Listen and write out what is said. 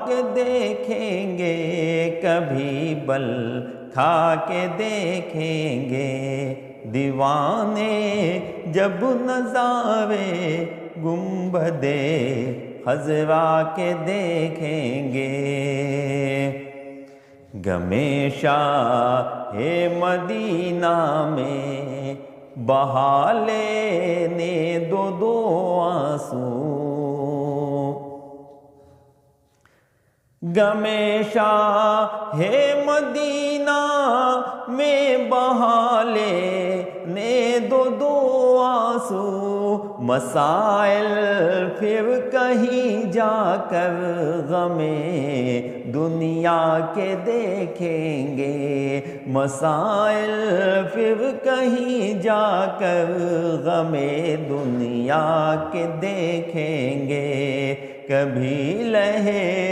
کے دیکھیں گے، کبھی بل کھا کے دیکھیں گے، دیوانے جب نظارے گنبد خضرا کے دیکھیں گے۔ غم شاہ مدینہ میں بہا لینے دو دو آنسو، غم شاہ مدینہ میں بہا لینے دو دو آنسو، مسائل پھر کہیں جا کر غم دنیا کے دیکھیں گے، مسائل پھر کہیں جا کر غم دنیا کے دیکھیں گے، کبھی لہے